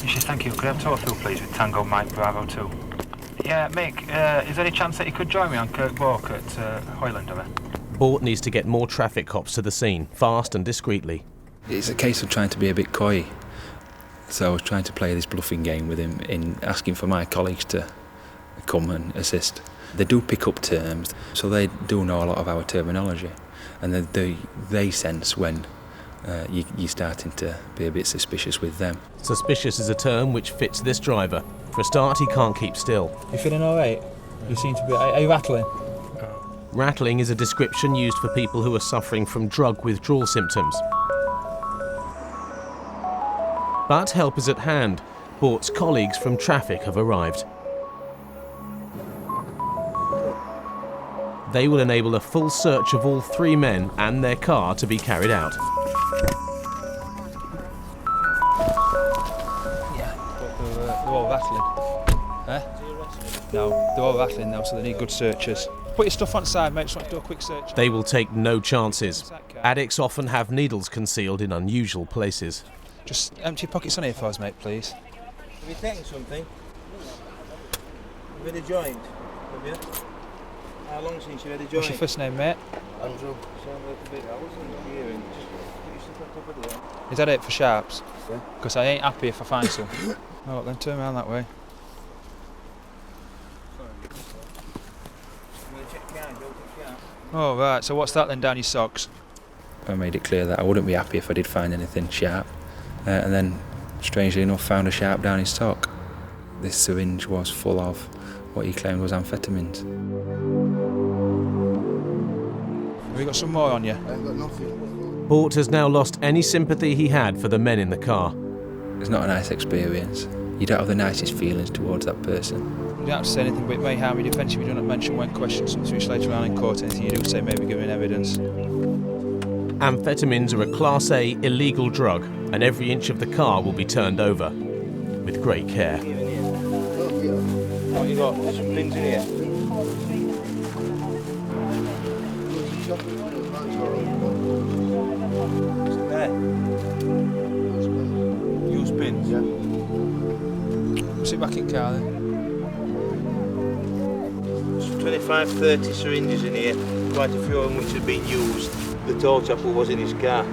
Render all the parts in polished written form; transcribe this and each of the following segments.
Fishes, thank you. Could I have tow fuel, please, with Tango Mike Bravo 2? Yeah, Mick, is there any chance that you could join me on Kirkbourne at Hoyland, over? Bort needs to get more traffic cops to the scene, fast and discreetly. It's a case of trying to be a bit coy. So I was trying to play this bluffing game with him in asking for my colleagues to come and assist. They do pick up terms, so they do know a lot of our terminology, and they sense when you're starting to be a bit suspicious with them. Suspicious is a term which fits this driver. For a start, he can't keep still. You feeling all right? You seem to be... Are you rattling? Rattling is a description used for people who are suffering from drug withdrawal symptoms. But help is at hand. Bort's colleagues from traffic have arrived. They will enable a full search of all three men and their car to be carried out. Yeah, they're all rattling. Eh? No, they're all rattling now, so they need good searches. Put your stuff on side, mate, just want to do a quick search. They will take no chances. Addicts often have needles concealed in unusual places. Just empty your pockets on here for us, mate, please. Have you taken something? Have you had a joint? Have you? How long since you had a joint? What's your first name, mate? Andrew. Sound a little bit. I wasn't hearing. Just put your stuff on top of there. Is that it for sharps? Yeah. Because I ain't happy if I find some. Oh, then turn around that way. Oh, right, so what's that then down your socks? I made it clear that I wouldn't be happy if I did find anything sharp, and then, strangely enough, found a sharp down his sock. This syringe was full of what he claimed was amphetamines. Have you got some more on you? I ain't got nothing. Bort has now lost any sympathy he had for the men in the car. It's not a nice experience. You don't have the nicest feelings towards that person. You don't have to say anything, but it may harm your defence if you do not mention when questioned, something which later on in court, anything you do say may be given evidence. Amphetamines are a Class A illegal drug, and every inch of the car will be turned over with great care. What you got? There's some pins in here. There. Used pins? Yeah. Sit back in car then. 25, 30 syringes in here, quite a few of them which had been used. The toe tapper was in his car.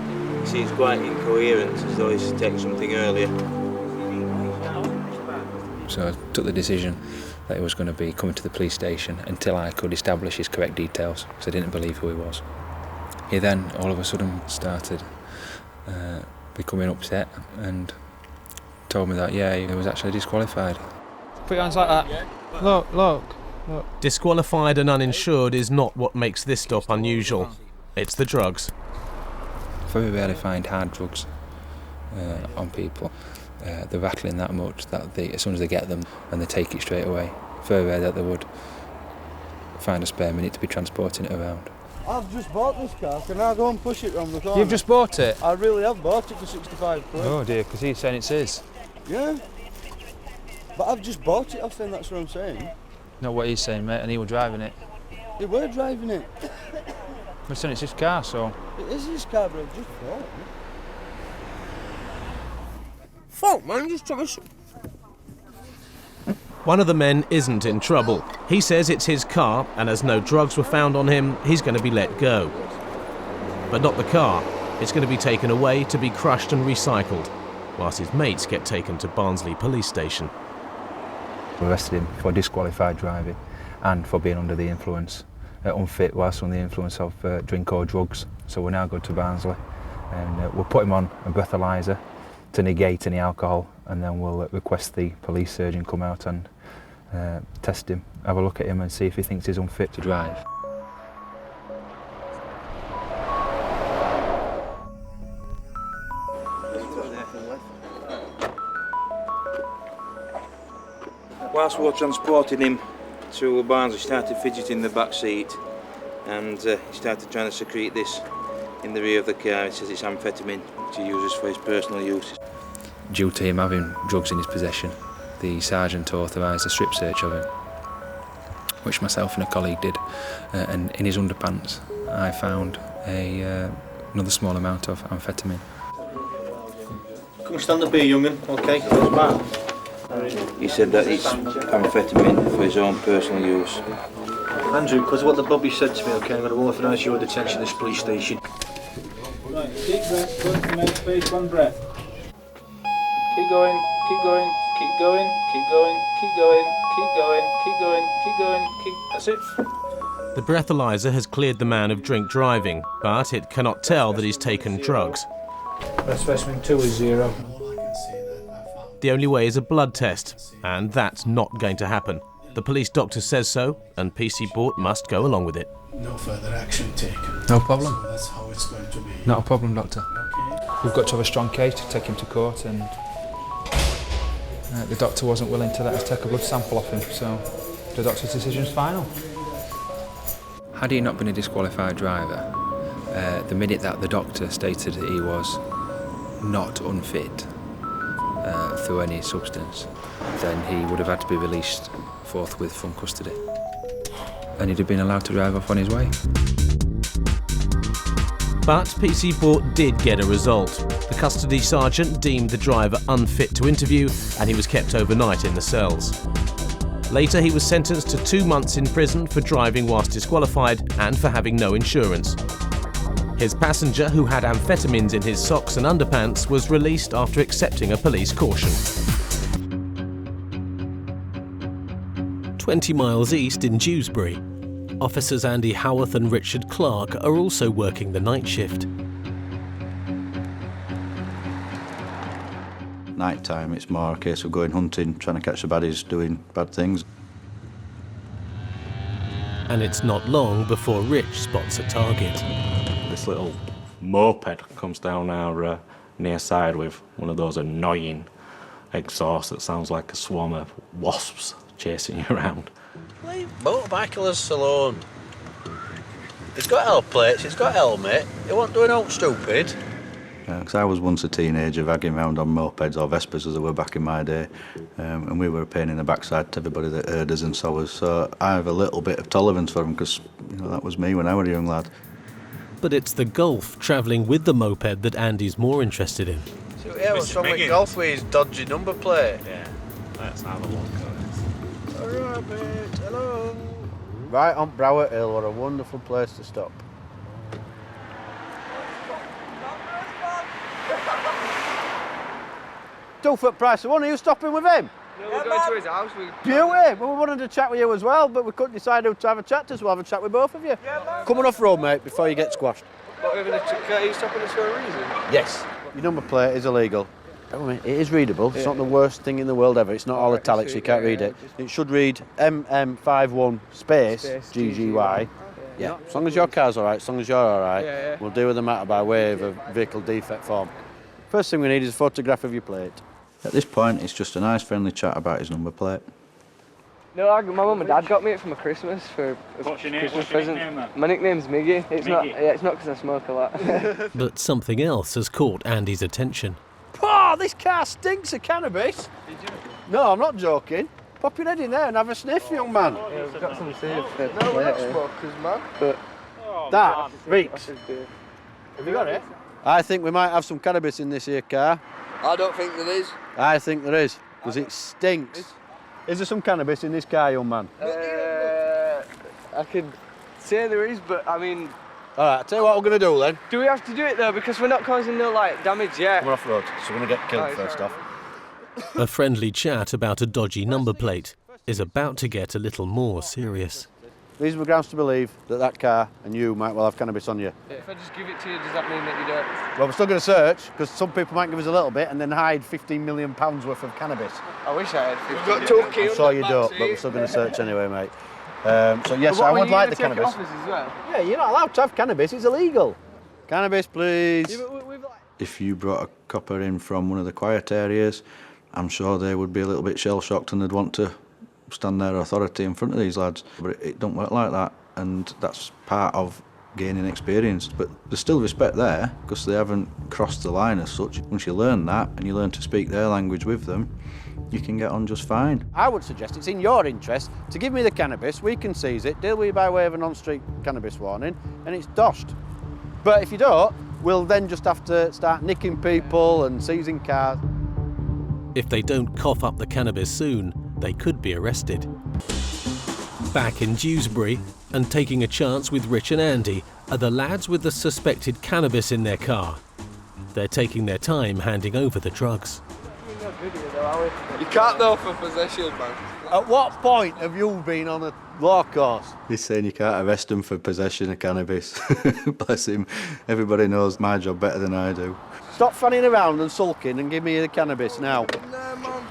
He seems quite incoherent, as though he's taken something earlier. So I took the decision that he was going to be coming to the police station until I could establish his correct details, because I didn't believe who he was. He then all of a sudden started becoming upset and told me that, yeah, he was actually disqualified. Put your hands like that. Look, look. Disqualified and uninsured is not what makes this stop unusual. It's the drugs. Very rarely find hard drugs on people. They're rattling that much that as soon as they get them, and they take it straight away. Very rare that they would find a spare minute to be transporting it around. I've just bought this car. Can I go and push it round the corner? You've just bought it? I really have bought it for 65 quid. Oh dear, because he's saying it's his. Yeah. But I've just bought it, I think that's what I'm saying. Not what he's saying, mate, and he was driving it. They were driving it. But saying it's his car, so... It is his car, but I've just bought it. Fuck, man, just try some. One of the men isn't in trouble. He says it's his car, and as no drugs were found on him, he's going to be let go. But not the car. It's going to be taken away to be crushed and recycled, whilst his mates get taken to Barnsley police station. We arrested him for disqualified driving and for being under the influence, unfit whilst under the influence of drink or drugs. So we're now going to Barnsley, and we'll put him on a breathalyzer to negate any alcohol, and then we'll request the police surgeon come out and test him, have a look at him and see if he thinks he's unfit to drive. Whilst we were transporting him to Barnes, he started fidgeting in the back seat, and he started trying to secrete this in the rear of the car. He says it's amphetamine, which he uses for his personal use. Due to him having drugs in his possession, the sergeant authorised a strip search of him, which myself and a colleague did, and in his underpants I found another small amount of amphetamine. Come stand up here, young'un, okay? He said that it's amphetamine for his own personal use. Andrew, because what the bobby said to me, okay, I'm going to authorise your detention at this police station. Right, deep breath, good, make space, one breath. Keep going, keep going, keep going, keep going, keep going, keep going, keep going, keep going, that's it. The breathalyzer has cleared the man of drink driving, but it cannot tell that he's taken drugs. Breath specimen 2 is 0. The only way is a blood test, and that's not going to happen. The police doctor says so, and PC Bort must go along with it. No further action taken. No problem. So that's how it's going to be. Not a problem, doctor. Okay. We've got to have a strong case to take him to court, and the doctor wasn't willing to let us take a blood sample off him, so the doctor's decision's final. Had he not been a disqualified driver, the minute that the doctor stated that he was not unfit through any substance, then he would have had to be released forthwith from custody. And he'd have been allowed to drive off on his way. But PC Bort did get a result. The custody sergeant deemed the driver unfit to interview, and he was kept overnight in the cells. Later, he was sentenced to 2 months in prison for driving whilst disqualified and for having no insurance. His passenger, who had amphetamines in his socks and underpants, was released after accepting a police caution. 20 miles east in Dewsbury, officers Andy Howarth and Richard Clark are also working the night shift. Night time, it's more a case of going hunting, trying to catch the baddies doing bad things. And it's not long before Rich spots a target. This little moped comes down our near side with one of those annoying exhausts that sounds like a swarm of wasps chasing you around. Leave motorbikers alone. It's got L plates, it's got helmet, it won't do anything stupid. Because I was once a teenager vagging around on mopeds or Vespers as they were back in my day, and we were a pain in the backside to everybody that heard us and saw us, so I have a little bit of tolerance for them because, you know, that was me when I was a young lad. But it's the Golf travelling with the moped that Andy's more interested in. So, yeah, what's wrong with Golf with his dodgy number plate? Yeah, let's have a look at this. Alright, mate, hello. Right on Broward Hill, what a wonderful place to stop. 2 foot price of one, are you stopping with him? No, we're going to his house. Beauty! Well, we wanted to chat with you as well, but we couldn't decide who to have a chat to, so we'll have a chat with both of you. Coming off road, mate, before you get squashed. But we're going to are you stopping us for a reason? Yes. Your number plate is illegal. I mean, it is readable. It's not the worst thing in the world ever. It's not all italics, so you can't read it. It should read MM51 space GGY. Yeah, as long as your car's all right, as long as you're all right, we'll deal with the matter by way of a vehicle defect form. First thing we need is a photograph of your plate. At this point, it's just a nice friendly chat about his number plate. No, my mum and dad got me it for my Christmas for a Christmas present. My nickname's Miggy. It's not. Yeah, it's not because I smoke a lot. But something else has caught Andy's attention. Oh, this car stinks of cannabis. No, I'm not joking. Pop your head in there and have a sniff, young man. Yeah, we've got some saved. No, we're not smokers, man. But that reeks. Have you got it? I think we might have some cannabis in this here car. I don't think there is. I think there is, because it stinks. Is there some cannabis in this car, young man? I could say there is, but I mean... All right, I'll tell you what we're going to do then. Do we have to do it though? Because we're not causing no damage yet. We're off road, so we're going to get killed first off. A friendly chat about a dodgy number plate is about to get a little more serious. Reasonable grounds to believe that that car and you might well have cannabis on you. If I just give it to you, does that mean that you don't? Well, we're still going to search, because some people might give us a little bit and then hide £15 million worth of cannabis. I wish I had 15 million. I'm sure you don't, but we're still going to search anyway, mate. So yes, I would like the cannabis. As well? Yeah, you're not allowed to have cannabis, it's illegal. Cannabis, please. If you brought a copper in from one of the quiet areas, I'm sure they would be a little bit shell-shocked and they'd want to stand their authority in front of these lads. But it don't work like that, and that's part of gaining experience. But there's still respect there, because they haven't crossed the line as such. Once you learn that, and you learn to speak their language with them, you can get on just fine. I would suggest it's in your interest to give me the cannabis, we can seize it, deal with you by way of a non-street cannabis warning, and it's doshed. But if you don't, we'll then just have to start nicking people and seizing cars. If they don't cough up the cannabis soon, they could be arrested. Back in Dewsbury, and taking a chance with Rich and Andy, are the lads with the suspected cannabis in their car. They're taking their time handing over the drugs. You can't though for possession, man. At what point have you been on a law course? He's saying you can't arrest him for possession of cannabis. Bless him. Everybody knows my job better than I do. Stop fanning around and sulking and give me the cannabis now. No, man.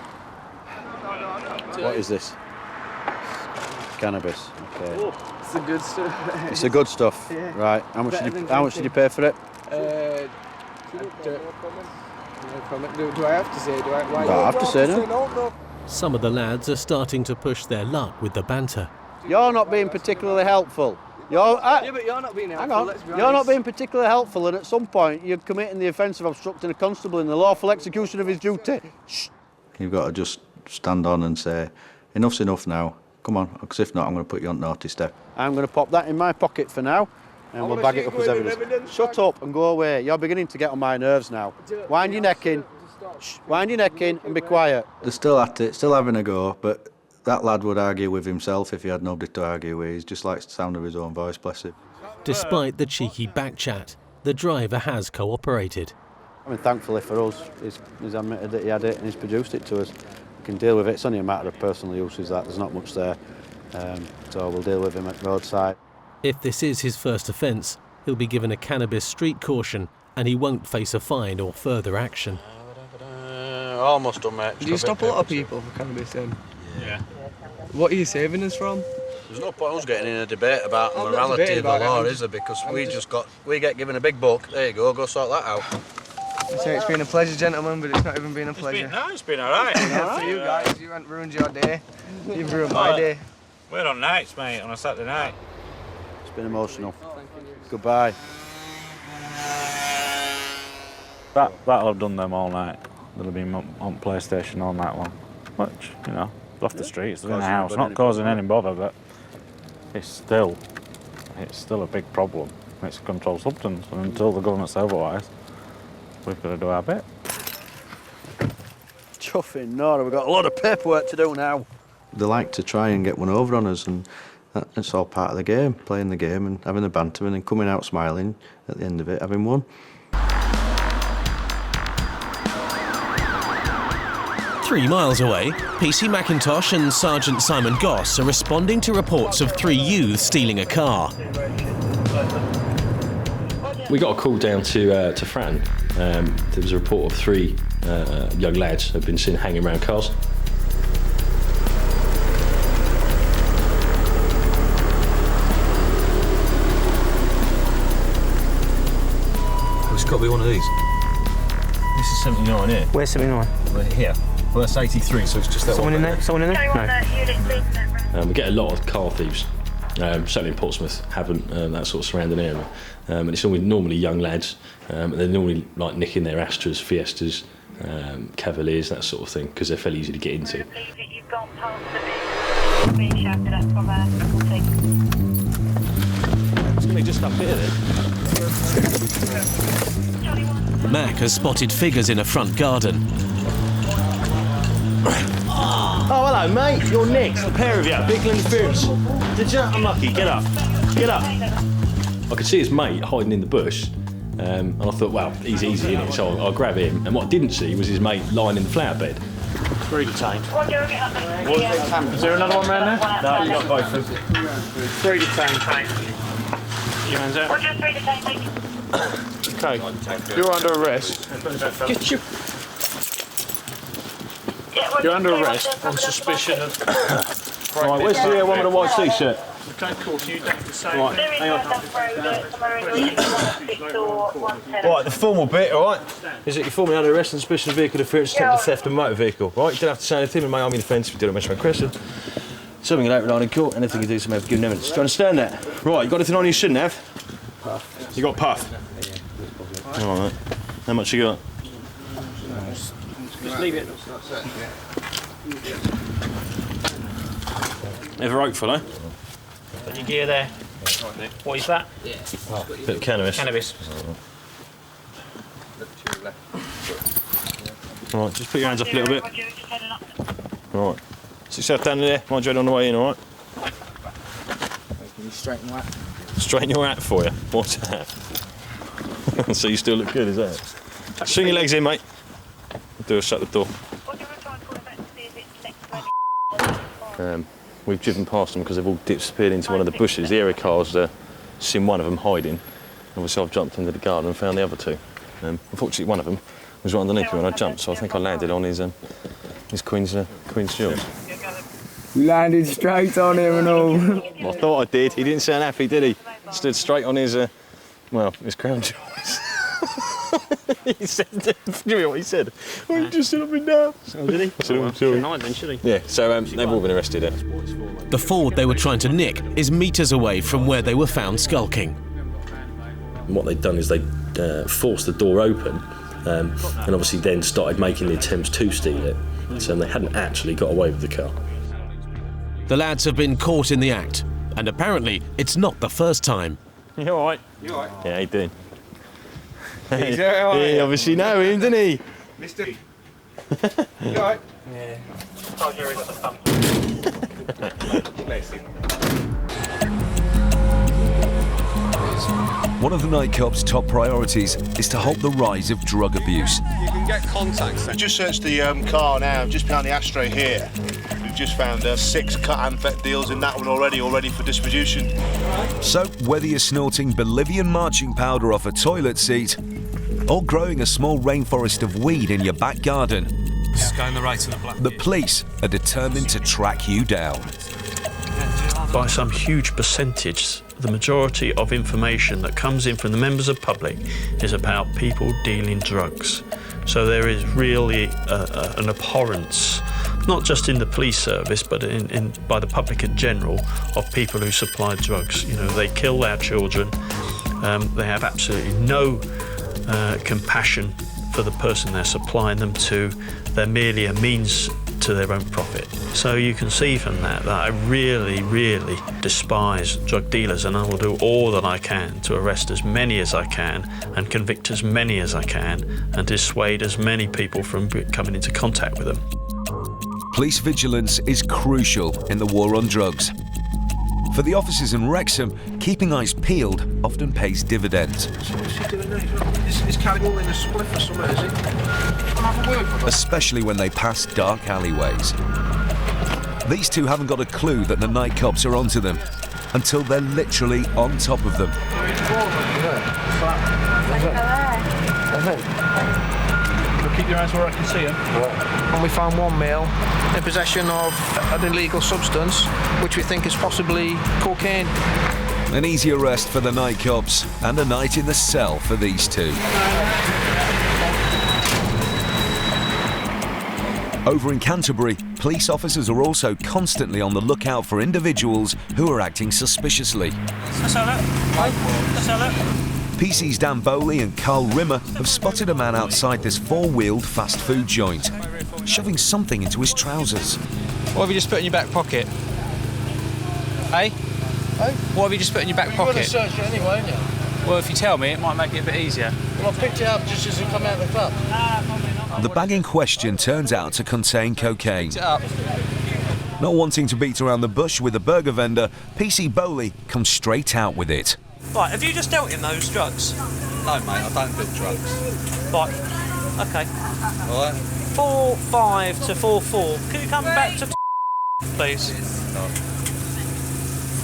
What is this? Cannabis. Okay. It's the good stuff. It's the good stuff. Yeah. Right. How much did you pay for it? Do I have to say? Why? I have to say no. Some of the lads are starting to push their luck with the banter. You're not being particularly helpful. Yeah, but you're not being helpful. Hang on. Let's be You're not honest. being particularly helpful, and at some point you're committing the offence of obstructing a constable in the lawful execution of his duty. Shh. You've got to just stand on and say, enough's enough now. Come on, because if not, I'm going to put you on naughty step. I'm going to pop that in my pocket for now, and we'll bag it up as evidence. Shut up and go away. You're beginning to get on my nerves now. Wind your neck in. Shh. Wind your neck in and be quiet. They're still at it, still having a go, but that lad would argue with himself if he had nobody to argue with. He just likes the sound of his own voice, bless him. Despite the cheeky backchat, the driver has cooperated. I mean, thankfully for us, he's admitted that he had it and he's produced it to us. We can deal with it. It's only a matter of personal uses that. There's not much there. So we'll deal with him at roadside. If this is his first offence, he'll be given a cannabis street caution and he won't face a fine or further action. Almost done, mate. Do you stop a lot of people for cannabis then? Yeah. What are you saving us from? There's no point us getting in a debate about I'm not morality of debating the about it, law, I'm is there? Because we get given a big book. There you go sort that out. I say it's been a pleasure, gentlemen, but it's not even been a pleasure. It's been all right. For you guys, you haven't ruined your day. You've ruined my day. We're on nights, mate, on a Saturday night. It's been emotional. Goodbye. That'll have done them all night. They'll have been on PlayStation all night long. Which, you know, off the streets, in the house, not causing any bother, but it's still a big problem. It's a controlled substance, and until the government says otherwise, we've got to do our bit. Chuffing Nora, we've got a lot of paperwork to do now. They like to try and get one over on us, and it's all part of the game, playing the game and having the banter and then coming out smiling at the end of it, having won. 3 miles away, PC McIntosh and Sergeant Simon Goss are responding to reports of 3 youths stealing a car. We got a call down to Fratton. There was a report of 3 young lads who had been seen hanging around cars. It's got to be one of these. This is 79 here. Where's 79? We're here. Well, that's 83, so it's just that Someone one. in there? Someone in there? No. We get a lot of car thieves. Certainly in Portsmouth, haven't that sort of surrounding area. And it's normally young lads. They're normally like nicking their Astras, Fiestas, Cavaliers, that sort of thing, because they're fairly easy to get into. It's going to be just up here then. Mac has spotted figures in a front garden. Oh, hello, mate. You're next. The pair of you. Vehicle interference. Did you? Unlucky. Get up. Get up. I could see his mate hiding in the bush, and I thought, well, he's easy, isn't it? So I'll grab him. And what I didn't see was his mate lying in the flower bed. 3 detained. Is there another one around there? No, you got both of them. 3 detained. Your hands out. Okay. You're under arrest. Get your... You're under arrest on suspicion of... Right, where's the one with the white t-shirt? Okay, cool. So you don't have to say... Right, hang on. Right, the formal bit, all right, is that you formally under arrest on suspicion of vehicle interference, attempted theft of a motor vehicle, right? You don't have to say anything, in my army defence, if you don't mention my question. Something you don't rely on in court, anything you do, something have given evidence. Do you understand that? Right, you got anything on you shouldn't have? Puff. You got puff? All right, how much you got? Just leave it. Ever oak fellow? Put your gear there. What is that? Bit of cannabis. Cannabis. All right, just put your hands up a little bit. All right. Sit yourself down there. Mind you head on the way in, all right? Can you straighten your hat? Straighten your hat for you. What's that? So you still look good, is that it? Swing your legs in, mate. Shut the door. We've driven past them because they've all disappeared into one of the bushes. The area car's seen one of them hiding. Obviously, I've jumped into the garden and found the other two. Unfortunately, one of them was right underneath me when I jumped, so I think I landed on his Queen's shield. You landed straight on him and all. I thought I did. He didn't sound happy, did he? Stood straight on his, his crown jewels. He said, do you hear what he said? Oh, you just sit up and down. Oh, did he? I said, oh, I'm sorry. Then, should he? Yeah, so they've all been arrested. The Ford they were trying to nick is metres away from where they were found skulking. And what they'd done is they forced the door open and obviously then started making the attempts to steal it. So they hadn't actually got away with the car. The lads have been caught in the act, and apparently it's not the first time. You all right? You all right? Yeah, how you doing? He's all right. He obviously know him, didn't he? Mister. You all right? Yeah. Bless him. One of the night cops' top priorities is to halt the rise of drug abuse. You can get contacts. We've just searched the car now, just behind the ashtray here. We've just found 6 cut amphet deals in that one already, all ready for distribution. So, whether you're snorting Bolivian marching powder off a toilet seat or growing a small rainforest of weed in your back garden, going the right to the black. The police are determined to track you down. By some huge percentage, the majority of information that comes in from the members of the public is about people dealing drugs. So there is really an abhorrence, not just in the police service, but by the public in general, of people who supply drugs. You know, they kill our children. They have absolutely no compassion for the person they're supplying them to. They're merely a means to their own profit. So you can see from that I really, really despise drug dealers, and I will do all that I can to arrest as many as I can and convict as many as I can and dissuade as many people from coming into contact with them. Police vigilance is crucial in the war on drugs. For the officers in Wrexham, keeping eyes peeled often pays dividends. What's he doing now? Is Callum in a spliff or something, is he? Have a word with him. Especially when they pass dark alleyways. These two haven't got a clue that the night cops are onto them until they're literally on top of them. Keep your eyes where I can see them. And we found one male in possession of an illegal substance, which we think is possibly cocaine. An easy arrest for the night cops and a night in the cell for these two. Over in Canterbury, police officers are also constantly on the lookout for individuals who are acting suspiciously. PC's Dan Bowley and Carl Rimmer have spotted a man outside this four-wheeled fast food joint, shoving something into his trousers. What have you just put in your back pocket? Hey? What have you just put in your back pocket? You're going to search it anyway, aren't you? Well, if you tell me, it might make it a bit easier. Well, I picked it up just as you come out of the club. The bag in question turns out to contain cocaine. Picked it up. Not wanting to beat around the bush with a burger vendor, PC Bowley comes straight out with it. Right, have you just dealt in those drugs? No, mate, I don't do drugs. Right, okay. All right. 4-5 to 4-4. Can you come back to please? No.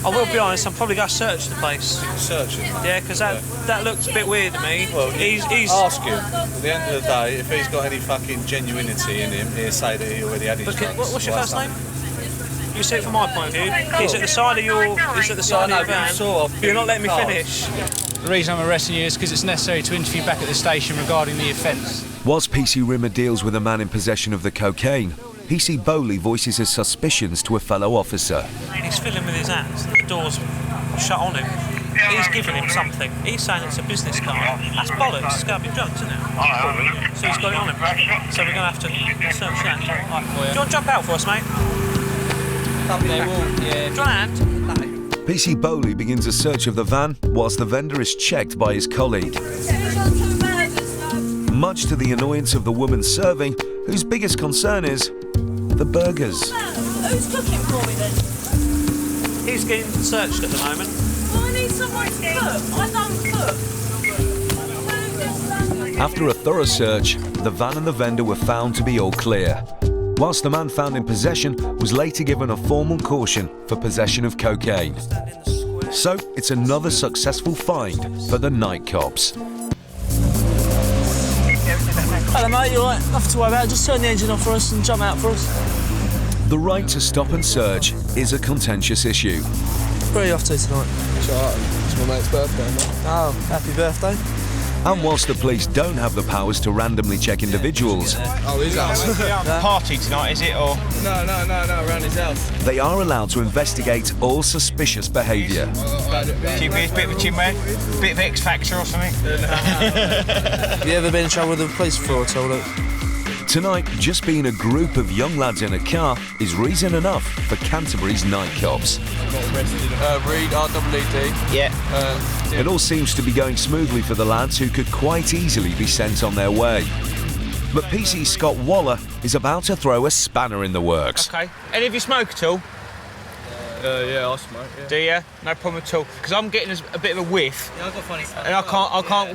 I will be honest, I'm probably going to search the place. Search it? Yeah, because that looks a bit weird to me. Well, he's ask him. At the end of the day, if he's got any fucking genuinity in him, he'll say that he already had his drugs. What's your first name? You see it from my point of view. He's at the side of your. He's at the side of your van. You're not letting me finish. The reason I'm arresting you is because it's necessary to interview back at the station regarding the offence. Whilst PC Rimmer deals with a man in possession of the cocaine, PC Bowley voices his suspicions to a fellow officer. He's fiddling with his hands. The door's shut on him. He's giving him something. He's saying it's a business card. That's bollocks. It's going to be drugs, isn't it? So he's got it on him. So we're going to have to search that. Right, do you want to jump out for us, mate? They will, yeah. Do you want a hand? PC Bowley begins a search of the van whilst the vendor is checked by his colleague. much to the annoyance of the woman serving, whose biggest concern is the burgers. Who's cooking for me then? He's getting searched at the moment. Well, I need someone to cook. I don't cook. After a thorough search, the van and the vendor were found to be all clear, whilst the man found in possession was later given a formal caution for possession of cocaine. So it's another successful find for the night cops. Hello mate, you alright? Nothing to worry about, just turn the engine off for us and jump out for us. The right to stop and search is a contentious issue. Where are you off to tonight? It's my mate's birthday, mate. Oh, happy birthday. And whilst the police don't have the powers to randomly check individuals, Oh, his house. Party tonight, is it, or? No, around his house. they are allowed to investigate all suspicious behaviour. Bit of a chinwag? Bit of X Factor or something? Have you ever been in trouble with the police before at all, Luke? Tonight, just being a group of young lads in a car is reason enough for Canterbury's night cops. Reed, RWD. Yeah. It all seems to be going smoothly for the lads who could quite easily be sent on their way. But PC Scott Waller is about to throw a spanner in the works. Okay. Any of you smoke at all? Yeah, I smoke, yeah. Do you? No problem at all. Because I'm getting a bit of a whiff. Yeah, I've got funny stuff. And I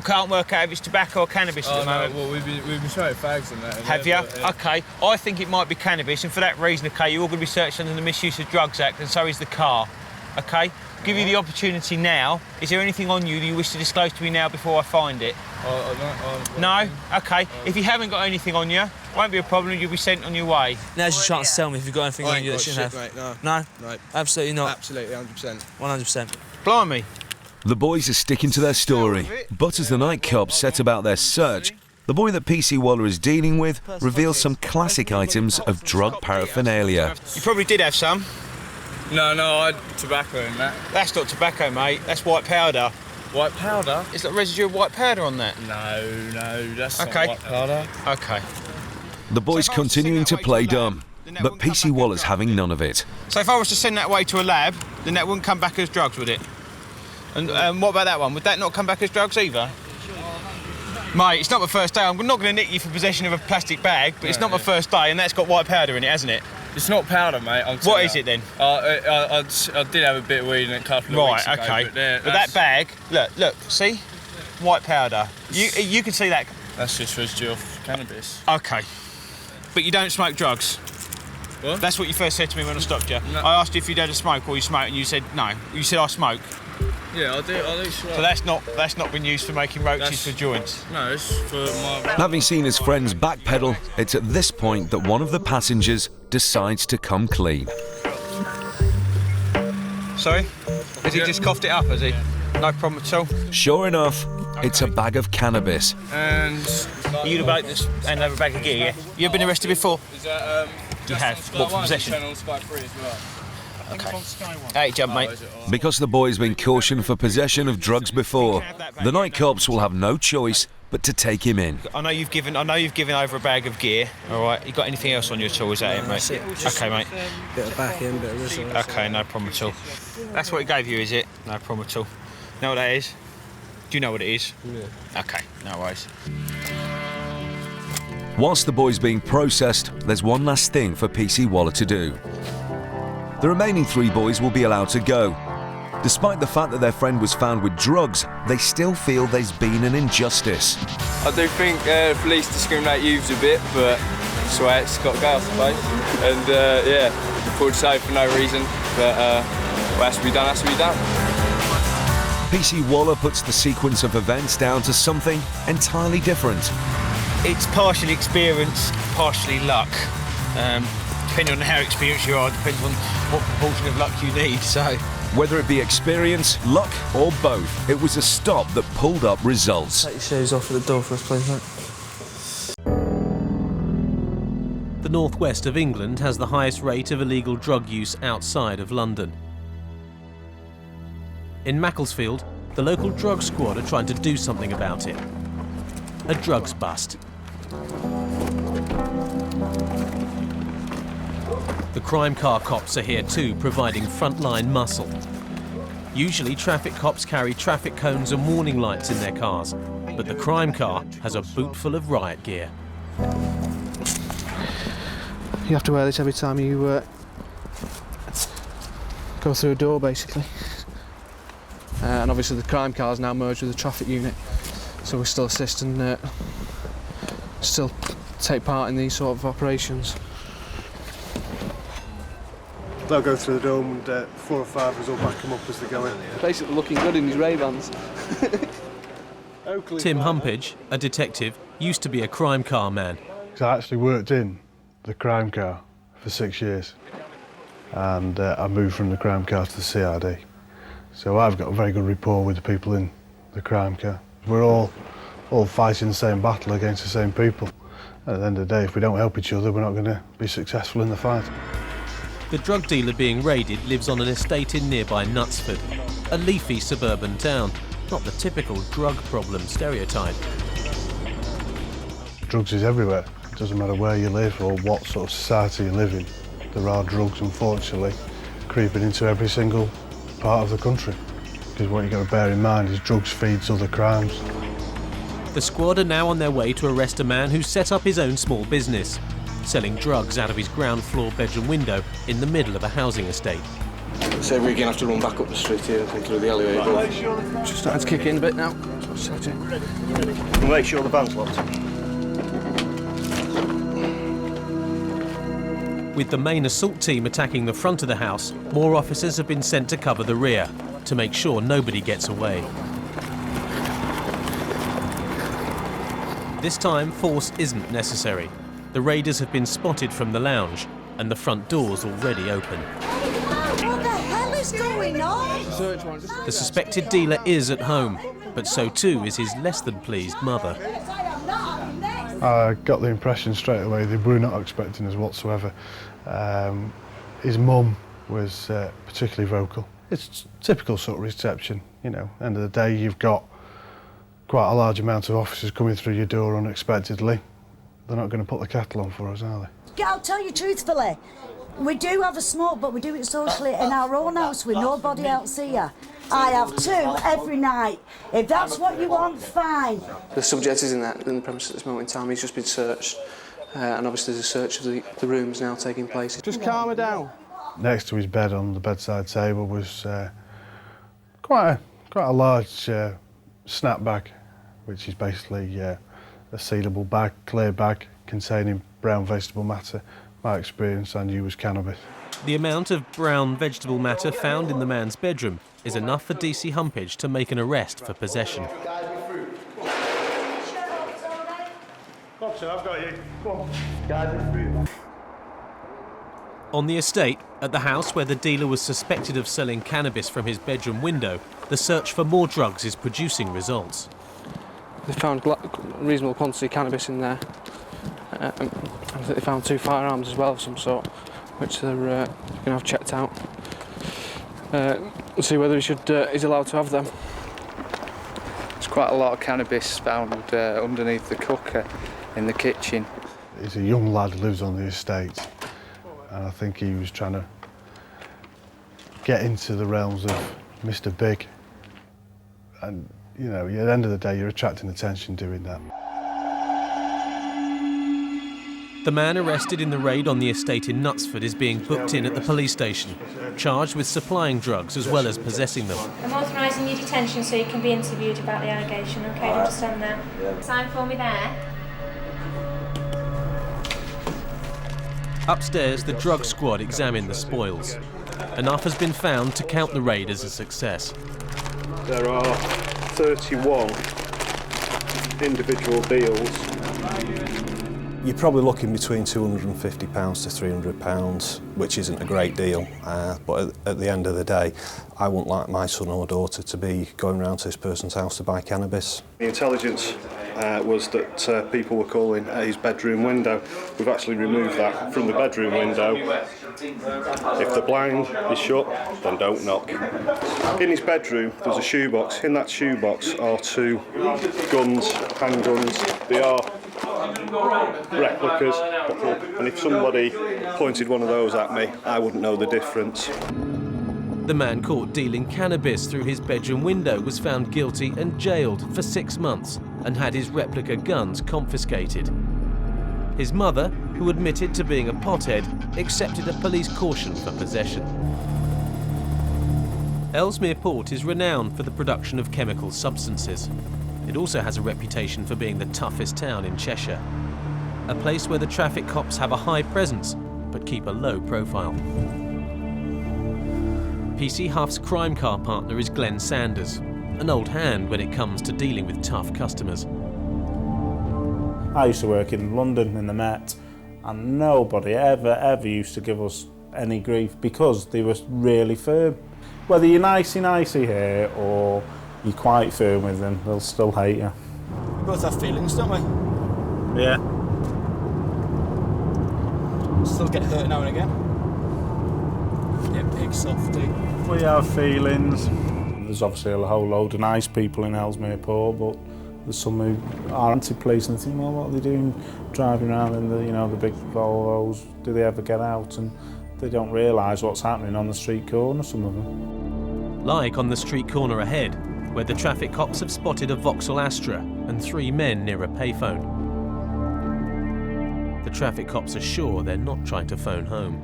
can't work out if it's tobacco or cannabis at the moment. Well, we've been smoking fags and that. Have you? Yeah. Okay. I think it might be cannabis, and for that reason, okay, you're all going to be searched under the Misuse of Drugs Act, and so is the car. Okay? Give you the opportunity now. Is there anything on you that you wish to disclose to me now before I find it? No? Okay. If you haven't got anything on you, won't be a problem. You'll be sent on your way. Now's your chance to tell me if you've got anything on you that you shouldn't have. Mate, no. No? Absolutely not. Absolutely, 100%. 100%. Blimey. The boys are sticking to their story, but as the night cops set about their search, the boy that PC Waller is dealing with reveals some classic items of drug paraphernalia. You probably did have some. No, I had tobacco in that. That's not tobacco, mate. That's white powder. White powder? It's like residue of white powder on that. No, that's not white powder. Okay. The boys continuing to play dumb, but PC Waller's having none of it. So if I was to send that away to a lab, then that wouldn't come back as drugs, would it? And what about that one? Would that not come back as drugs either? Mate, it's not my first day. I'm not going to nick you for possession of a plastic bag, but it's not my first day, and that's got white powder in it, hasn't it? It's not powder, mate. What is it then? I did have a bit of weed in it a couple of weeks ago. Right, okay. But that bag, look, see? White powder. You can see that. That's just residue of cannabis. Okay. But you don't smoke drugs? What? That's what you first said to me when I stopped you. No. I asked you if you'd had a smoke or you smoked, and you said no. You said I smoke. Yeah, I do smoke. So that's not been used for making roaches for joints? No, it's for my... Having seen his friends backpedal, it's at this point that one of the passengers decides to come clean. Sorry? Has he just coughed it up, has he? No problem at all. Sure enough, it's a bag of cannabis. And... You'd have baked this and have a bag of gear, yeah? You've been arrested before? Is that, you have. What, for possession? Sky 3 as well. Okay. Hey, jump, mate. Because the boy's been cautioned for possession of drugs before, the night cops will have no choice but to take him in. I know you've given over a bag of gear. All right. You got anything else on your tool? Is that it, mate? Okay, mate. Bit of back end, bit of wrist. Okay, no problem at all. That's what he gave you, is it? No problem at all. Know what that is? Do you know what it is? Yeah. Okay, no worries. Whilst the boy's being processed, there's one last thing for PC Waller to do. The remaining 3 boys will be allowed to go. Despite the fact that their friend was found with drugs, they still feel there's been an injustice. I do think police discriminate youths a bit, but that's the way it's got to go, I suppose. And yeah, pulled safe for no reason, but what has to be done has to be done. PC Waller puts the sequence of events down to something entirely different. It's partially experience, partially luck. Depending on how experienced you are, depends on what proportion of luck you need, so... Whether it be experience, luck or both, it was a stop that pulled up results. Take your shoes off at the door for us, please, mate. The northwest of England has the highest rate of illegal drug use outside of London. In Macclesfield, the local drug squad are trying to do something about it. A drugs bust. The crime car cops are here too, providing frontline muscle. Usually traffic cops carry traffic cones and warning lights in their cars. But the crime car has a boot full of riot gear. You have to wear this every time you go through a door, basically. And obviously the crime car's now merged with the traffic unit, so we still assist and still take part in these sort of operations. They'll go through the dome and 4 or 5 of us will back them up as they go in. Basically looking good in his Ray-Bans. Tim Humpage, a detective, used to be a crime car man. I actually worked in the crime car for 6 years, and I moved from the crime car to the CRD. So I've got a very good rapport with the people in the crime car. We're all fighting the same battle against the same people. At the end of the day, if we don't help each other, we're not going to be successful in the fight. The drug dealer being raided lives on an estate in nearby Knutsford, a leafy suburban town, not the typical drug problem stereotype. Drugs is everywhere. It doesn't matter where you live or what sort of society you live in. There are drugs, unfortunately, creeping into every single part of the country. Because what you've got to bear in mind is drugs feeds other crimes. The squad are now on their way to arrest a man who set up his own small business, selling drugs out of his ground floor bedroom window in the middle of a housing estate. So we're going to have to run back up the street here and come through the alleyway. Just starting to kick in a bit now. We'll make sure the van's locked. With the main assault team attacking the front of the house, more officers have been sent to cover the rear to make sure nobody gets away. This time, force isn't necessary. The raiders have been spotted from the lounge and the front door's already open. What the hell is going on? The suspected dealer is at home, but so too is his less than pleased mother. I got the impression straight away they were not expecting us whatsoever. His mum was particularly vocal. It's typical sort of reception, you know. End of the day, you've got quite a large amount of officers coming through your door unexpectedly. They're not going to put the kettle on for us, are they? I'll tell you truthfully, we do have a smoke, but we do it socially in our own house with nobody else here. I have 2 every night. If that's what you want, fine. The subject is in the premises at this moment in time. He's just been searched, and obviously there's a search of the rooms now taking place. Just calm her down. Next to his bed on the bedside table was quite a large snap bag, which is basically a sealable bag, clear bag, containing brown vegetable matter. My experience, I knew was cannabis. The amount of brown vegetable matter found in the man's bedroom is enough for DC Humpage to make an arrest for possession. I've got you. Come on. Guide me through. On the estate, at the house where the dealer was suspected of selling cannabis from his bedroom window, the search for more drugs is producing results. They found a reasonable quantity of cannabis in there. I think they found 2 firearms as well of some sort, which they're going to have checked out. See whether he's allowed to have them. There's quite a lot of cannabis found underneath the cooker in the kitchen. He's a young lad who lives on the estate, and I think he was trying to get into the realms of Mr. Big. And, you know, at the end of the day, you're attracting attention doing that. The man arrested in the raid on the estate in Knutsford is being booked in at the police station, charged with supplying drugs as well as possessing them. I'm authorising your detention so you can be interviewed about the allegation, OK? Do you understand that? Sign for me there. Upstairs, the drug squad examine the spoils. Enough has been found to count the raid as a success. There are 31 individual deals. You're probably looking between £250 to £300, which isn't a great deal, but at the end of the day, I wouldn't like my son or daughter to be going around to this person's house to buy cannabis. The intelligence was that people were calling at his bedroom window. We've actually removed that from the bedroom window. If the blind is shut, then don't knock. In his bedroom, there's a shoebox. In that shoebox are 2 guns, handguns. They are replicas, and if somebody pointed one of those at me, I wouldn't know the difference. The man caught dealing cannabis through his bedroom window was found guilty and jailed for 6 months. and had his replica guns confiscated. His mother, who admitted to being a pothead, accepted a police caution for possession. Ellesmere Port is renowned for the production of chemical substances. It also has a reputation for being the toughest town in Cheshire, a place where the traffic cops have a high presence but keep a low profile. PC Huff's crime car partner is Glenn Sanders, an old hand when it comes to dealing with tough customers. I used to work in London in the Met, and nobody ever used to give us any grief because they were really firm. Whether you're nicey here or you're quite firm with them, they'll still hate you. We both have feelings, don't we? Yeah. Still get hurt now and again. Yeah, big softy. We have feelings. There's obviously a whole load of nice people in Ellesmere Port, but there's some who are anti-police and think, well, what are they doing driving around in the, you know, the big Volvos? Do they ever get out? And they don't realise what's happening on the street corner, some of them. Like on the street corner ahead, where the traffic cops have spotted a Vauxhall Astra and 3 men near a payphone. The traffic cops are sure they're not trying to phone home.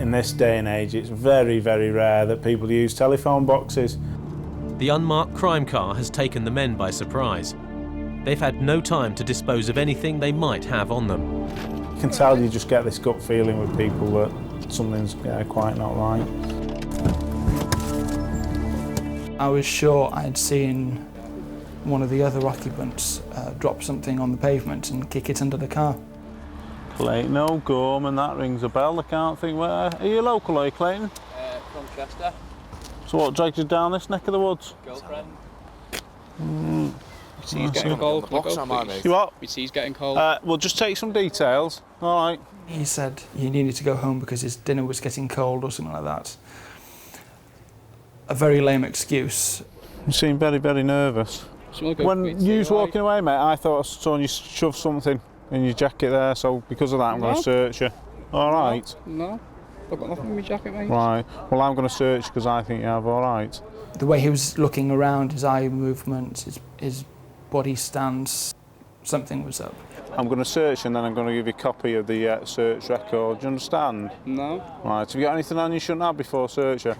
In this day and age, it's very rare that people use telephone boxes. The unmarked crime car has taken the men by surprise. They've had no time to dispose of anything they might have on them. You can tell you just get this gut feeling with people that something's quite not right. I was sure I'd seen one of the other occupants drop something on the pavement and kick it under the car. Clayton O'Gorman, that rings a bell. I can't think where. Are you local, are you, Clayton? From Chester. So what dragged you down this neck of the woods? Girlfriend. He's getting cold. You what? He's getting cold. We'll just take some details. All right. He said he needed to go home because his dinner was getting cold or something like that. A very lame excuse. You seem very nervous. When you was walking away, mate, I thought I saw you shove something in your jacket there, so because of that I'm going to search you. All right? No, I've got nothing in my jacket, mate. Right, well I'm going to search because I think you have, all right? The way he was looking around, his eye movements, his body stance, something was up. I'm going to search and then I'm going to give you a copy of the search record, do you understand? No. Right, have you got anything on you shouldn't have before search you?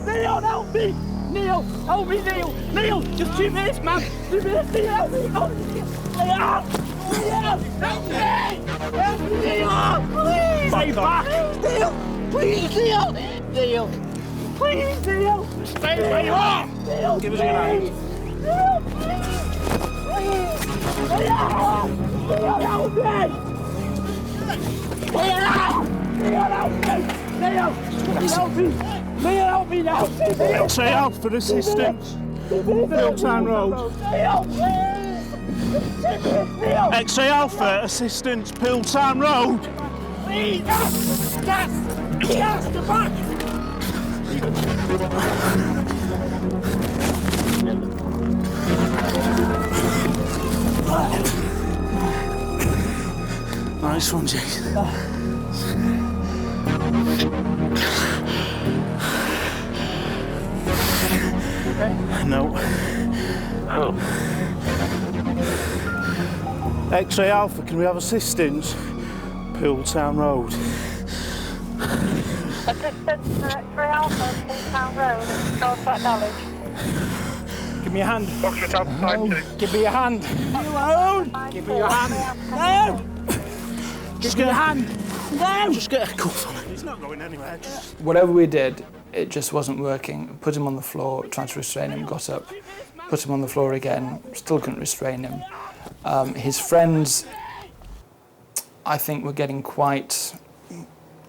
Neil, help me! Neil, help me, Neil! Neil, just 2 minutes, man! 2 minutes, Neil, help me! Help me! Neil, help me! Help me, Neil! Please! Stay back! Neil! Please, Neil! Neil! Please, Neil! Stay where you are! Neil! Give us your hand. Neil, please! Neil! Neil, help me! Neil, help me! Neil! Help me! Neil, help me now! X-ray Alpha assistance. Milltown Road. X-ray Alpha assistance, Milltown Road. Please! Gas! The back! Nice one, Jason. No. Oh. X-ray Alpha, can we have assistance? Pooltown Road. Assistance for X-ray Alpha, Pooltown Road, Norfolk Knowledge. Give me a hand. No. Give me a hand. Alone. Give me your hand. No. Give me a hand. No. Just get a cuff on it. He's not going anywhere. Whatever we did, it just wasn't working. Put him on the floor, tried to restrain him, got up. Put him on the floor again, still couldn't restrain him. His friends, I think, were getting quite...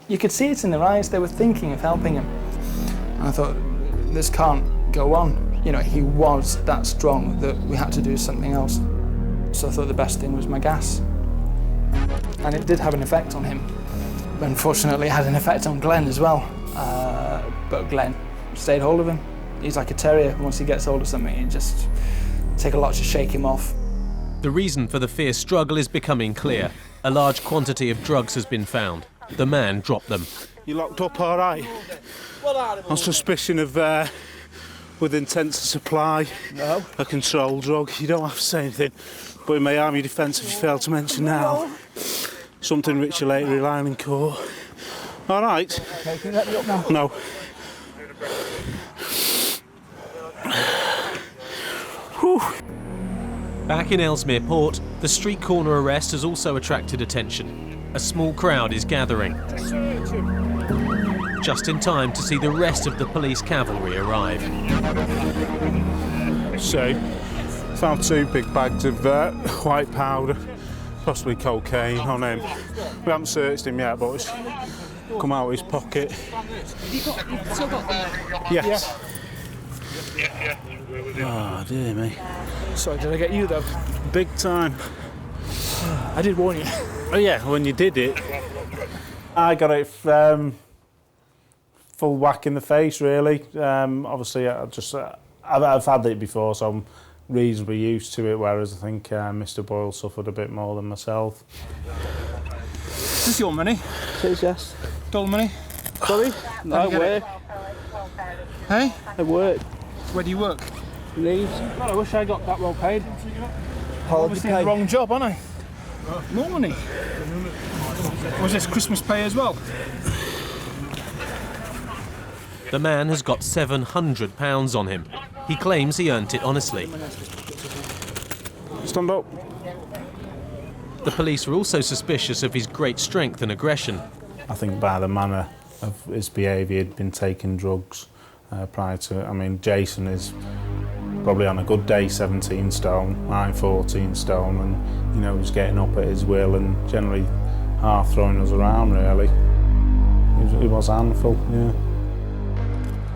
You could see it in their eyes, they were thinking of helping him. And I thought, this can't go on. You know, he was that strong that we had to do something else. So I thought the best thing was my gas. And it did have an effect on him. Unfortunately, it had an effect on Glenn as well. But Glenn stayed hold of him. He's like a terrier. Once he gets hold of something, it just take a lot to shake him off. The reason for the fierce struggle is becoming clear. A large quantity of drugs has been found. The man dropped them. You locked up all right? On suspicion of with intent to supply a controlled drug. You don't have to say anything, but it may harm your defence if you fail to mention now. Something which you later rely on in court. All right? Okay, can you let me up now? No. Back in Ellesmere Port, the street corner arrest has also attracted attention. A small crowd is gathering, just in time to see the rest of the police cavalry arrive. So, found 2 big bags of white powder, possibly cocaine on him. We haven't searched him yet, but it's come out of his pocket. You've still got them? Yes. Oh, dear me. Sorry, did I get you though? Big time. I did warn you. Oh yeah, when you did it, I got it full whack in the face, really. Obviously, I've had it before, so I'm reasonably used to it, whereas I think Mr. Boyle suffered a bit more than myself. Is this your money? It is, yes. Dollar money? Sorry? No, I I work. Hey? I work. Where do you work? Leeds. God, I wish I got that well paid. Obviously pay. the wrong job, aren't I? More money. Was this Christmas pay as well? The man has got £700 on him. He claims he earned it honestly. Stand up. The police are also suspicious of his great strength and aggression. I think by the manner of his behaviour, he'd been taking drugs prior to. I mean, Jason is probably on a good day 17 stone, I'm 14 stone, and you know, he's getting up at his will and generally half throwing us around, really. He was a handful, yeah.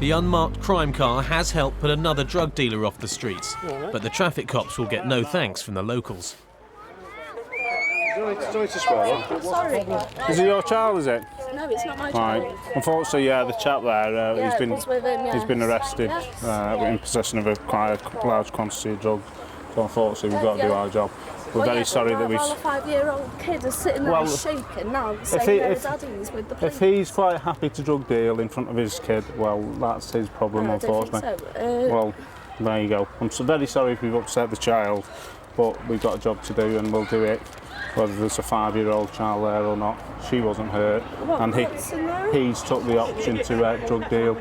The unmarked crime car has helped put another drug dealer off the streets, but the traffic cops will get no thanks from the locals. Sorry to swear. Sorry. Is it your child, is it? No, it's not my Right. child. Unfortunately, yeah, the chap there, Yeah, it was with him, yeah. he's been arrested Yes. in possession of quite a large quantity of drugs. So unfortunately, we've got to do our job. We're very sorry that we've. While a 5-year-old kid is sitting there shaking now, saying there's daddy's with the police. If he's quite happy to drug deal in front of his kid, well, that's his problem, I don't think unfortunately. so. Well, there you go. I'm so very sorry if we've upset the child, but we've got a job to do and we'll do it, whether there's a 5-year-old child there or not. She wasn't hurt, and he's took the option to drug deal.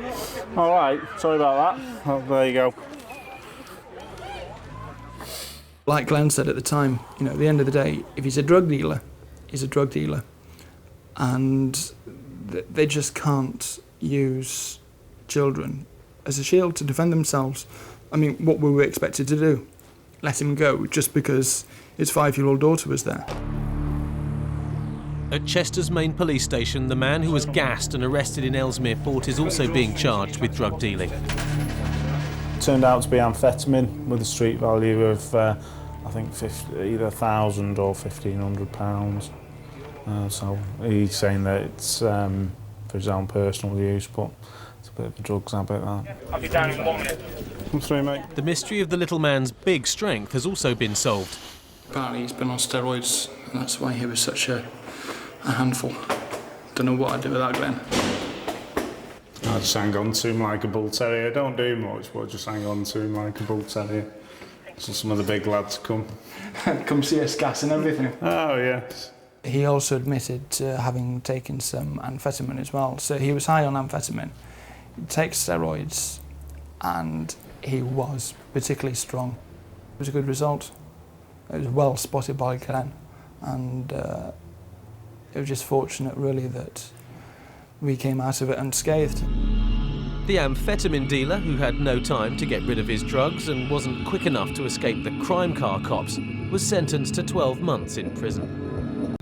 All right, sorry about that. Well, there you go. Like Glenn said at the time, you know, at the end of the day, if he's a drug dealer, he's a drug dealer. And they just can't use children as a shield to defend themselves. I mean, what were we expected to do? Let him go just because his 5-year-old daughter was there? At Chester's main police station, the man who was gassed and arrested in Ellesmere Port is also being charged with drug dealing. Turned out to be amphetamine with a street value of, I think, either £1,000 or £1,500. So he's saying that it's for his own personal use, but it's a bit of a drugs habit, that. I'll be down in 1 minute. Come through, mate. The mystery of the little man's big strength has also been solved. Apparently he's been on steroids, and that's why he was such a handful. Don't know what I'd do without Glenn. I just hang on to him like a bull terrier. Don't do much, but just hang on to him like a bull terrier. So some of the big lads come. Come see us gas and everything. Oh, yes. He also admitted to having taken some amphetamine as well. So he was high on amphetamine, he takes steroids, and he was particularly strong. It was a good result. It was well spotted by Glenn, and it was just fortunate, really, that we came out of it unscathed. The amphetamine dealer, who had no time to get rid of his drugs and wasn't quick enough to escape the crime car cops, was sentenced to 12 months in prison.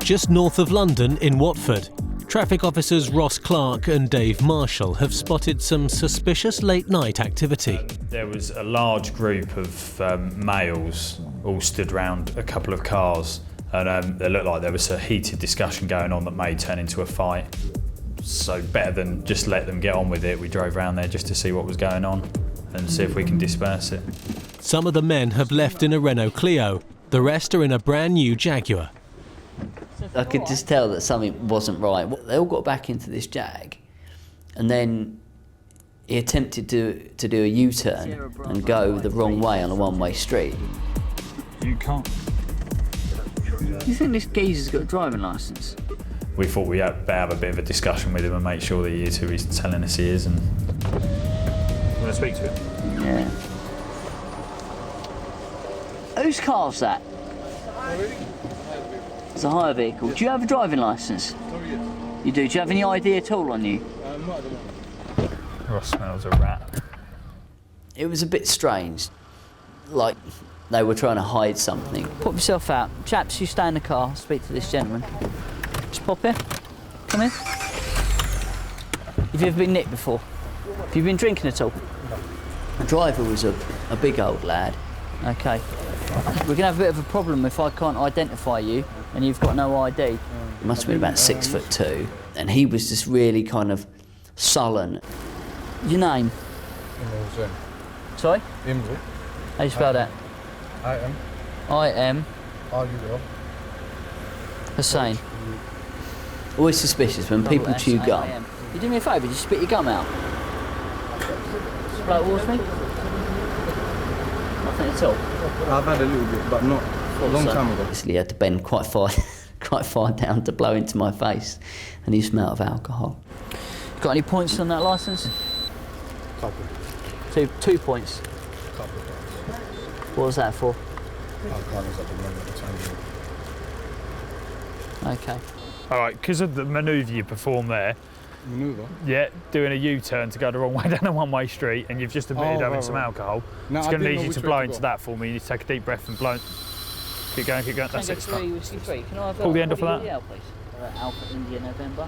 Just north of London, in Watford, traffic officers Ross Clark and Dave Marshall have spotted some suspicious late-night activity. There was a large group of males all stood around a couple of cars, and it looked like there was a heated discussion going on that may turn into a fight. So better than just let them get on with it, we drove around there just to see what was going on and see if we can disperse it. Some of the men have left in a Renault Clio, the rest are in a brand new Jaguar. So I could just tell that something wasn't right. They all got back into this Jag, and then he attempted to do a U-turn and go the wrong way on a one-way street. You can't. You think this geezer's got a driving licence? We thought we'd have a bit of a discussion with him and make sure that he is who he's telling us he is. And you want to speak to him? Yeah. Whose car's that? It's a hire vehicle. Do you have a driving licence? You do. Do you have any ID at all on you? Ross smells a rat. It was a bit strange, like they were trying to hide something. Pop yourself out. Chaps, you stay in the car, speak to this gentleman. Just pop here. Come in. Have you ever been nicked before? Have you been drinking at all? The driver was a big old lad. Okay. We're going to have a bit of a problem if I can't identify you and you've got no ID. He must have been about 6'2", and he was just really kind of sullen. Your name? Sorry? Imru. How do you spell that? I-M. I-M. R-U-L. Hussein. Always suspicious when people chew gum. You do me a favour, just spit your gum out. Blow towards me? Nothing at all? I've had a little bit, but not a long time ago. He had to bend quite far down to blow into my face, and he smelled of alcohol. Got any points on that licence? Couple. 2 points. Couple. What was that for? I can't exactly remember the time. Okay. All right, because of the manoeuvre you performed there. Manoeuvre? Yeah, doing a U-turn to go the wrong way down a one-way street, and you've just admitted having some alcohol. No, it's going to need you to blow into that for me. You need to take a deep breath and blow. Keep going, keep going. That's it. Pull the end off of that. Please. Alpha India November.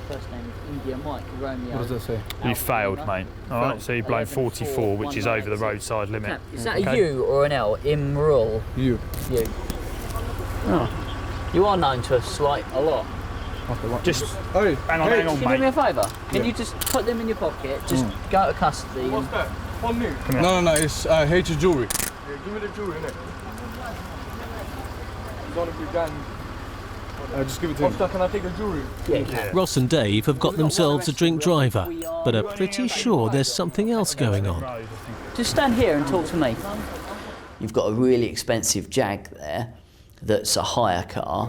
First name is India Mike Romeo. What does that say? You failed, mate. All right, so you've blown 44, which is over the roadside limit. Is that a U or an L? Imrul. You. You. Oh. You are known to us like a lot. Just hang on, Can you mate. do me a favour? Can you just put them in your pocket? Just go to custody. What's and... that? On me? Come here. No, it's H jewelry. Yeah, give me the jewelry, innit? It's gonna be done. Just give it to him. Can I take the jewelry? Yeah. Ross and Dave have got themselves a drink driver, but are pretty sure there's something else going on. Just stand here and talk to me. You've got a really expensive Jag there that's a hire car.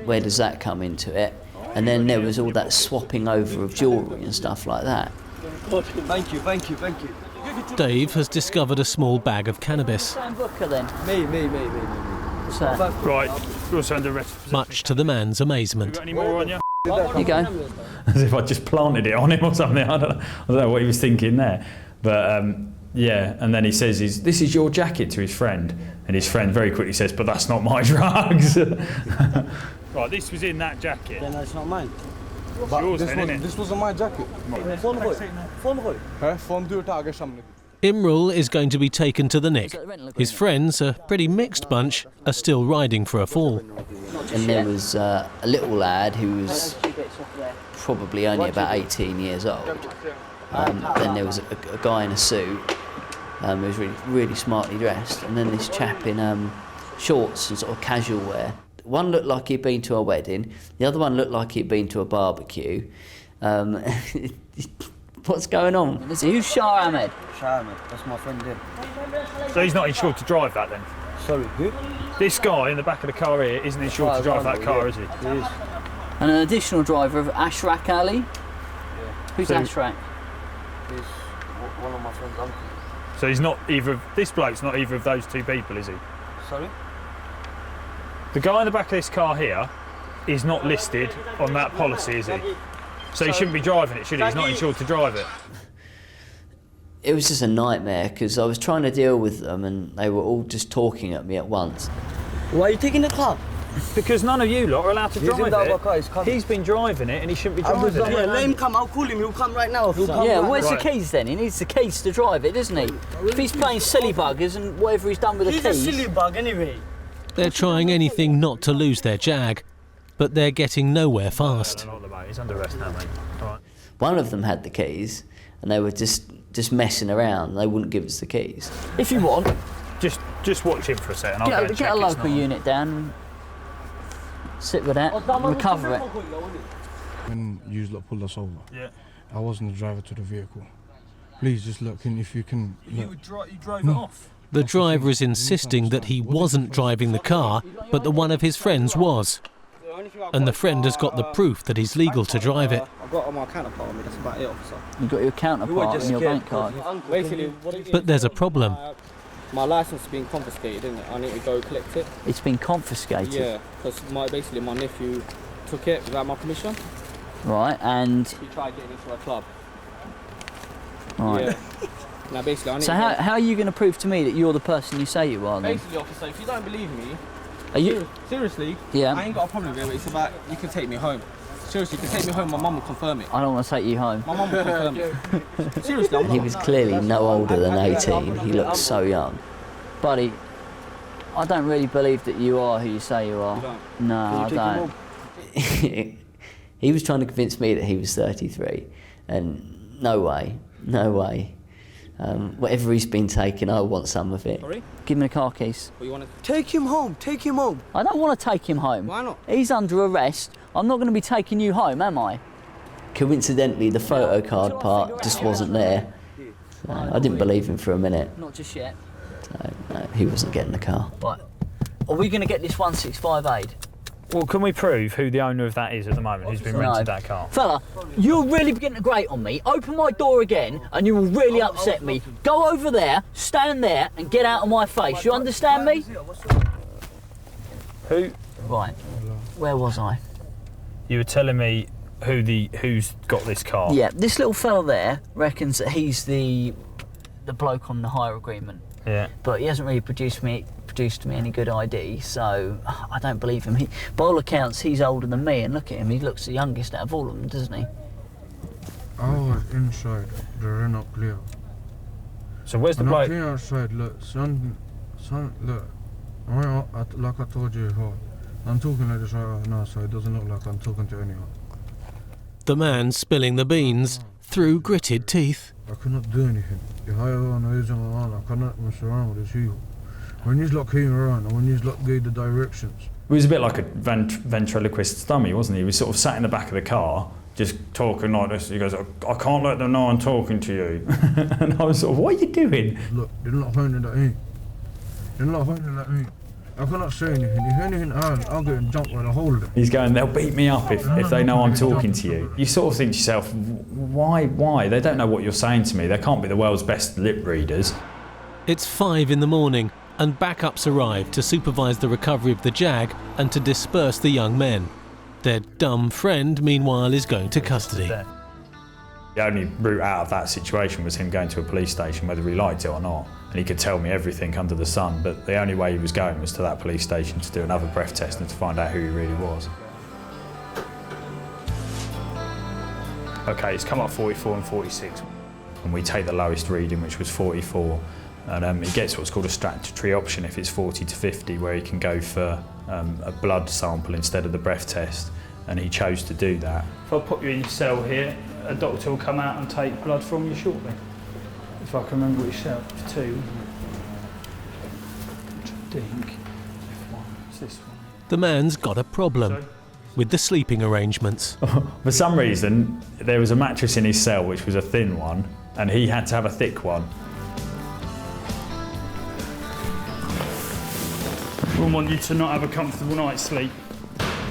Where does that come into it? And then there was all that swapping over of jewellery and stuff like that. Thank you. Dave has discovered a small bag of cannabis. Booker then. Me. What's that? Right, you're under arrest. Much to the man's amazement. Got any more on you? Here you go. As if I just planted it on him or something. I don't know what he was thinking there. But yeah, and then he says, "This is your jacket," to his friend, and his friend very quickly says, "But that's not my drugs." Right, this was in that jacket. Then that's not mine. But yours, this wasn't my jacket. Imrul is going to be taken to the Nick. His friends, a pretty mixed bunch, are still riding for a fall. And there was a little lad who was probably only about 18 years old. Then there was a guy in a suit who was really smartly dressed, and then this chap in shorts and sort of casual wear. One looked like he'd been to a wedding, the other one looked like he'd been to a barbecue. What's going on? Who's Shah Ahmed? Shah Ahmed, that's my friend there. So he's not insured to drive that then? Sorry, who? This guy in the back of the car here isn't insured to drive that car, is he? He is. And an additional driver of Ashrak Ali? Yeah. Who's Ashrak? He's one of my friend's uncles. So he's not either this bloke's not either of those two people, is he? Sorry? The guy in the back of this car here is not listed on that policy, is he? So he shouldn't be driving it, should he? He's not insured to drive it. It was just a nightmare because I was trying to deal with them and they were all just talking at me at once. Why are you taking the car? Because none of you lot are allowed to drive it. He's been driving it and he shouldn't be driving it. Yeah, let him come, I'll call him, he'll come right now. Where's the keys then? He needs the keys to drive it, doesn't he? If he's playing silly buggers and whatever he's done with the keys... He's a silly bug anyway. They're trying anything not to lose their Jag, but they're getting nowhere fast. He's under arrest now, mate. All right. One of them had the keys and they were just messing around. They wouldn't give us the keys. If you want, just watch him for a second. Get a local unit down. Sit with that, recover it. When you lot pulled us over, yeah, I wasn't the driver to the vehicle. Please just look, if you can... You drove it off? The driver is insisting that he wasn't driving the car, but that one of his friends was. And the friend has got the proof that he's legal to drive it. I've got my counterpart on me, that's about it, officer. You've got your counterpart and your bank card. Basically, what it is, But there's a problem. My licence has been confiscated, isn't it? I need to go collect it. It's been confiscated? Yeah, because basically my nephew took it without my permission. Right, and... He tried getting into a club. Right. Yeah. Now basically I need So how are you going to prove to me that you're the person you say you are then? Basically, officer, if you don't believe me... Are you... Seriously, yeah. I ain't got a problem with it, it's about you can take me home. Seriously, you can take me home, my mum will confirm it. I don't want to take you home. My mum will confirm it. Seriously, I'm not... He was clearly no older than 18. He looked so young. Buddy, I don't really believe that you are who you say you are. No, I don't. He was trying to convince me that he was 33, and no way. Whatever he's been taking, I want some of it. Sorry? Give me the car keys. What, you want to... Take him home, take him home. I don't want to take him home. Why not? He's under arrest. I'm not going to be taking you home, am I? Coincidentally, the photo card part just wasn't there. So I didn't believe him for a minute. Not just yet. So, no, he wasn't getting the car. Right. Are we going to get this 165 aid? Well, can we prove who the owner of that is at the moment, who's been rented that car? Fella, you're really beginning to grate on me. Open my door again and you will really upset me. Go over there, stand there and get out of my face. You understand me? Who? Right. Where was I? You were telling me who's got this car. Yeah, this little fella there reckons that he's the bloke on the hire agreement. Yeah. But he hasn't really produced to me any good ID, so I don't believe him. By all accounts, he's older than me, and look at him, he looks the youngest out of all of them, doesn't he? I was inside, they're not clear. So where's the bloke? bloke? Clear outside, look, son, look. Like I told you before, I'm talking like this right now, so it doesn't look like I'm talking to anyone. The man spilling the beans through gritted teeth. I cannot do anything. If I ever want to use them around, I cannot mess around with this people. When you lot came around and when you lot gave the directions. He was a bit like a ventriloquist dummy, wasn't he? He was sort of sat in the back of the car, just talking like this. He goes, I can't let them know I'm talking to you. And I was sort of, what are you doing? Look, they're not finding that in. They're not finding that in. I cannot say anything. If anything, I'll get jumped by the whole of them. He's going, they'll beat me up if they know I'm talking to you. You sort of think to yourself, why? They don't know what you're saying to me. They can't be the world's best lip readers. It's 5 in the morning and backups arrive to supervise the recovery of the Jag and to disperse the young men. Their dumb friend, meanwhile, is going to custody. The only route out of that situation was him going to a police station, whether he liked it or not. And he could tell me everything under the sun, but the only way he was going was to that police station to do another breath test and to find out who he really was. Okay, it's come up 44 and 46. And we take the lowest reading, which was 44. And he gets what's called a statutory option if it's 40 to 50, where he can go for a blood sample instead of the breath test. And he chose to do that. If I put you in your cell here, a doctor will come out and take blood from you shortly. If I can remember which cell, it's 2. I think. It's this one. The man's got a problem with the sleeping arrangements. For some reason, there was a mattress in his cell which was a thin one, and he had to have a thick one. We want you to not have a comfortable night's sleep.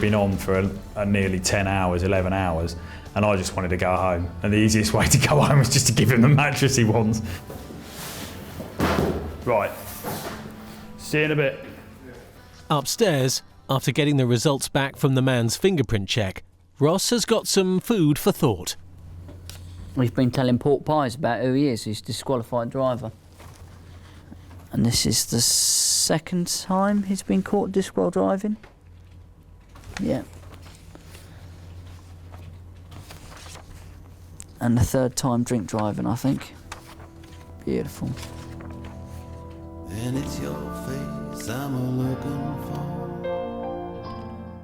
Been on for nearly 10 hours, 11 hours, and I just wanted to go home. And the easiest way to go home was just to give him the mattress he wants. Right. See you in a bit. Upstairs, after getting the results back from the man's fingerprint check, Ross has got some food for thought. We've been telling pork pies about who he is. He's a disqualified driver. And this is the second time he's been caught disqual driving. Yeah. And the third time drink driving, I think. Beautiful. And it's your face I'm looking for.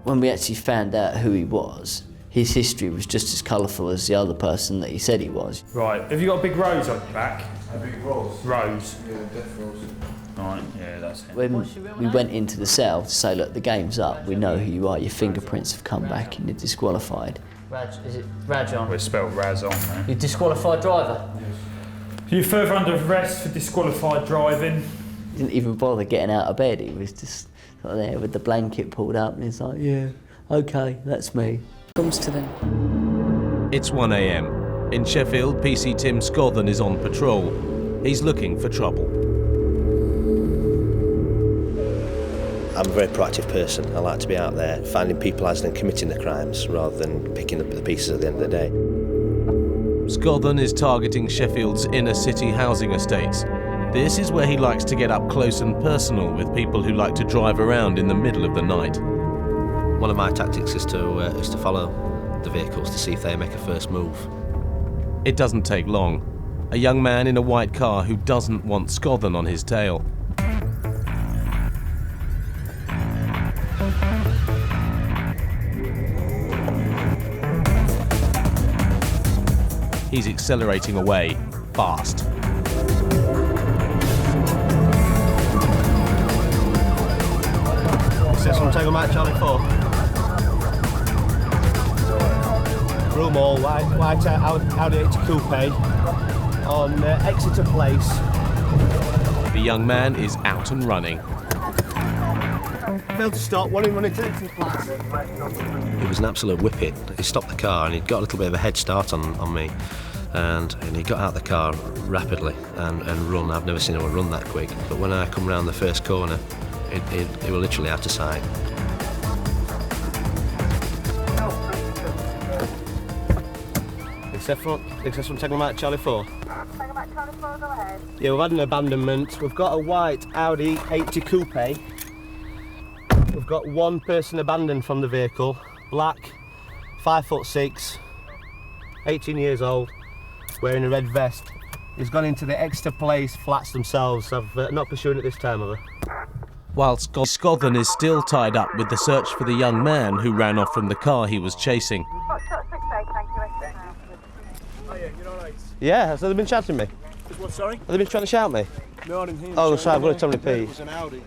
When we actually found out who he was, his history was just as colourful as the other person that he said he was. Right, have you got a big rose on your back? Rose. Yeah, Death Rose. Right, yeah, that's it. When we went into the cell to say, look, the game's up, we know who you are, your fingerprints have come back and you're disqualified. Is it Rajon? We're spelled Razon, man. You're disqualified driver? You're further under arrest for disqualified driving. He didn't even bother getting out of bed, he was just sort of there with the blanket pulled up and he's like, yeah, okay, that's me. Comes to them. It's 1 a.m. In Sheffield, PC Tim Scothen is on patrol. He's looking for trouble. I'm a very proactive person. I like to be out there finding people as and committing the crimes rather than picking up the pieces at the end of the day. Scothen is targeting Sheffield's inner city housing estates. This is where he likes to get up close and personal with people who like to drive around in the middle of the night. One of my tactics is to follow the vehicles to see if they make a first move. It doesn't take long. A young man in a white car who doesn't want Scothen on his tail. He's accelerating away, fast. From Tango Mike Charlie 4. Broom Hall, white Audi 80 Coupe on Exeter Place. The young man is out and running. Failed to stop, one in running to Exeter Place. It was an absolute whippet. He stopped the car and he'd got a little bit of a head start on me. And he got out the car rapidly and run. I've never seen anyone run that quick. But when I come round the first corner, it was literally out of sight. Access from Tango Mike Charlie 4. Tango Mike Charlie 4, go ahead. Yeah, we've had an abandonment. We've got a white Audi 80 Coupe. We've got one person abandoned from the vehicle. Black, 5'6", 18 years old, wearing a red vest. He's gone into the Exeter Place flats themselves. I've not pursuing it this time, have I? Whilst Scothen is still tied up with the search for the young man who ran off from the car he was chasing. Yeah, so they've been shouting me? What, sorry? Have they been trying to shout me? No, I didn't hear. Oh, sorry, I've got to tell me It was an Audi.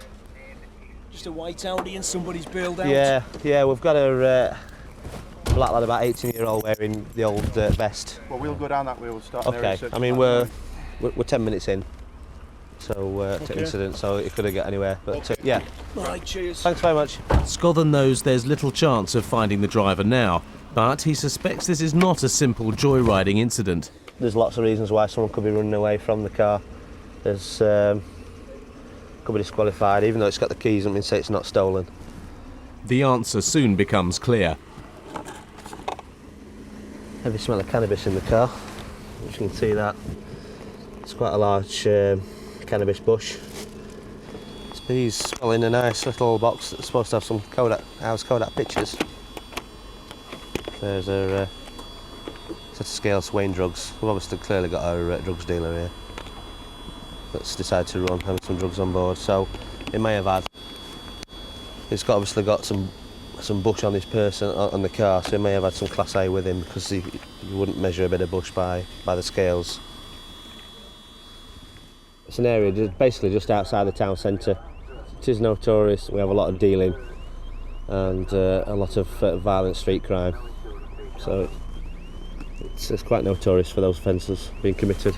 Just a white Audi and somebody's bailed out. Yeah, we've got a black lad about 18-year-old wearing the old vest. Well, we'll go down that way, we'll start Okay, there. I mean, we're 10 minutes in, so to incident, so it could have got anywhere, but yeah. Right, cheers. Thanks very much. Scothen knows there's little chance of finding the driver now, but he suspects this is not a simple joyriding incident. There's lots of reasons why someone could be running away from the car. There's could be disqualified, even though it's got the keys, I mean, say it's not stolen. The answer soon becomes clear. Heavy smell of cannabis in the car. You can see that. It's quite a large cannabis bush. He's well in a nice little box that's supposed to have some Kodak pictures. There's a set of scale swaying drugs. We've obviously clearly got our drugs dealer here that's decided to run, having some drugs on board. So it may have had. It's obviously got some bush on his person on the car, so he may have had some Class A with him because you wouldn't measure a bit of bush by the scales. It's an area basically just outside the town centre. It is notorious. We have a lot of dealing and a lot of violent street crime. So it's quite notorious for those offences being committed.